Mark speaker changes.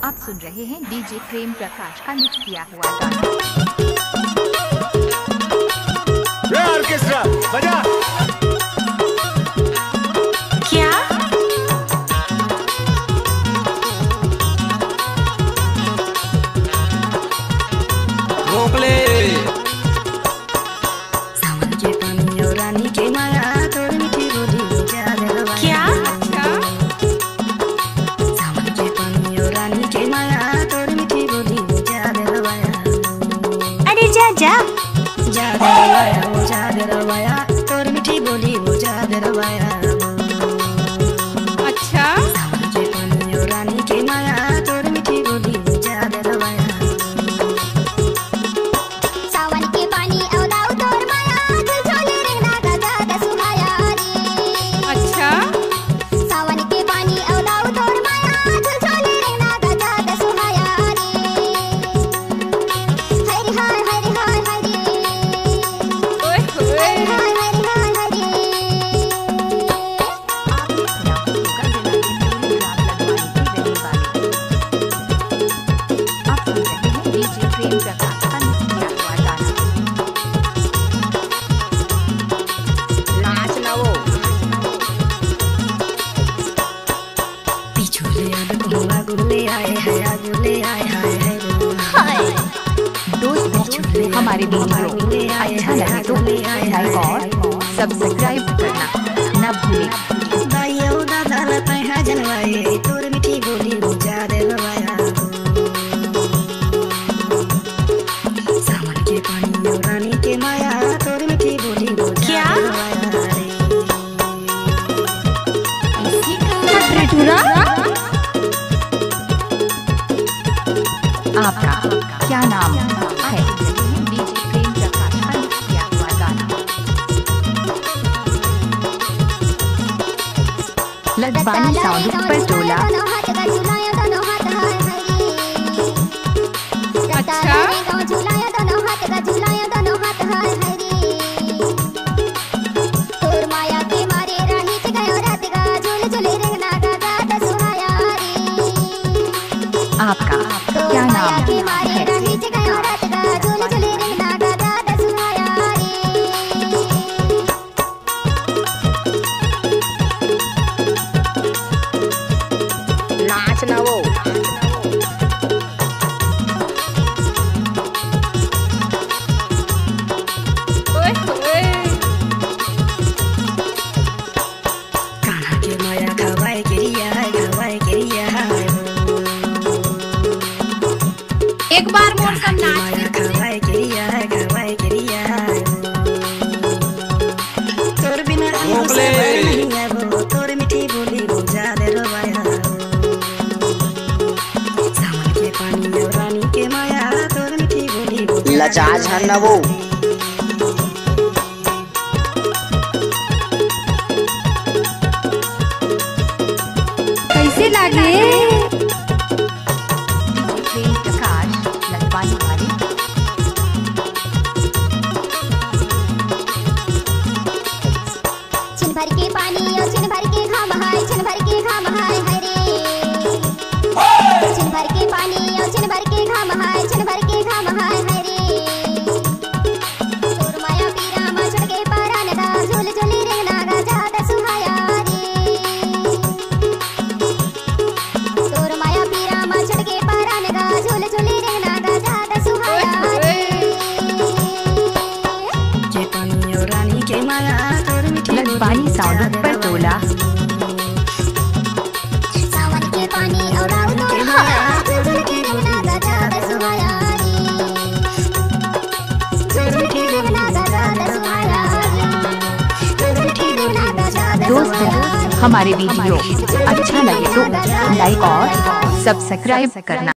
Speaker 1: आप सुन रहे हैं डीजे प्रेम प्रकाश का मिक्स किया हुआ गाना।
Speaker 2: ऑर्केस्ट्रा बजा।
Speaker 1: क्या
Speaker 3: भोपले
Speaker 4: सावन के पानी और रानी के माया तोड़ मीठी बोली बुझा दरवाया।
Speaker 1: क्या
Speaker 4: सावन के पानी और रानी के माया तोड़ मीठी बोली बुझा दरवाया।
Speaker 1: अरे जा जा
Speaker 4: दरवाया बुझा दरवाया तोड़ मीठी बोली बुझा दरवाया।
Speaker 1: अच्छा
Speaker 4: सावन के पानी और रानी के माया तोड़ मीठी बोली बुझा दरवाया।
Speaker 5: सावन के पानी औदाउ तोर माया झोले रहना गजा दसुहाया रे।
Speaker 1: अच्छा
Speaker 5: सावन के पानी औदाउ तोर माया झोले रहना गजा दसुहाया रे। हरि हाय हरि हाय हरि
Speaker 1: ओए होए
Speaker 5: हरि हाय हरि हाय हरि।
Speaker 1: आप सुन रहे हैं डीजे प्रेम प्रकाश का मिक्स किया हुआ गाना।
Speaker 3: नाच ना वो
Speaker 4: पिछोले अब हुआ गुले आए है गुले आए हाय हाय।
Speaker 1: दोस्त हमारे वीडियो अच्छा लगे तो लाइक और सब्सक्राइब करना न भूलें।
Speaker 4: दाइयो दादा लता है जनवाए तोर मीठी बोली बुझा दरवाया। सावन के पानी और रानी के माया तोर मीठी बोली बुझा
Speaker 1: क्या?
Speaker 4: दरवाया।
Speaker 1: आपका क्या नाम है? डीजे प्रेम प्रकाश का मिक्स किया हुआ गाना। लदवानी साउंड पर टोला।
Speaker 5: दोनों हाथ का झुलाया दोनों हाथ हाय हरि।
Speaker 1: अच्छा।
Speaker 5: गाँव झुलाया दोनों हाथ का झुलाया दोनों हाथ हाय हरि। तोर माया के मारे राही से गयो रात का झूल झूले रहना गजा दसुहाया रे।
Speaker 1: आपका क्या
Speaker 5: तोर माया
Speaker 1: नाम
Speaker 5: के मारे
Speaker 1: है?
Speaker 5: राही से गयो रात का झूल झूले रहना गजा दसुहाया रे।
Speaker 3: नाच ना वो
Speaker 1: ओए होए
Speaker 4: कान्हा के माया खवाए गिरिया है।
Speaker 1: एक बार मोर सब नाच
Speaker 4: माया खवाए गिरिया है। तोर बिना
Speaker 3: भोपले।
Speaker 4: नहीं है वो तोर मीठी बोली बुझा दरवाया। सावन के पानी और रानी के माया तोर मीठी बोली बुझा
Speaker 3: लचा झन ना वो
Speaker 1: कैसे लागे? प्रेम प्रकाश लदवानी वाले।
Speaker 5: छिन भर के पानी और छिन भर के खाम हाय छिन भर के खाम हाय हरे। छिन भर के पानी और छिन भर के खाम हाय छिन भर के खाम हाय हरे। तोर माया पीरा मा चढ़ के पारा नदा झूल झूली रहना गजा दसुहाया रे। तोर माया पीरा मा चढ़ के पारा नदा झूल झूली रहना गजा दसुहाया रे।
Speaker 4: के पानी और रानी के माया तोर मीठी
Speaker 1: लदवानी साउंड पर टोला।
Speaker 5: सावन के पानी और रात के माया झूल झूली रहना गजा दसुहाया रे। झूल झूली रहना गजा दसुहाया रे। झूल झूली रहना गजा
Speaker 1: दोस्त
Speaker 5: दसुहाया रे।
Speaker 1: हमारे वीडियो अच्छा लगे तो लाइक और सब्सक्राइब करना।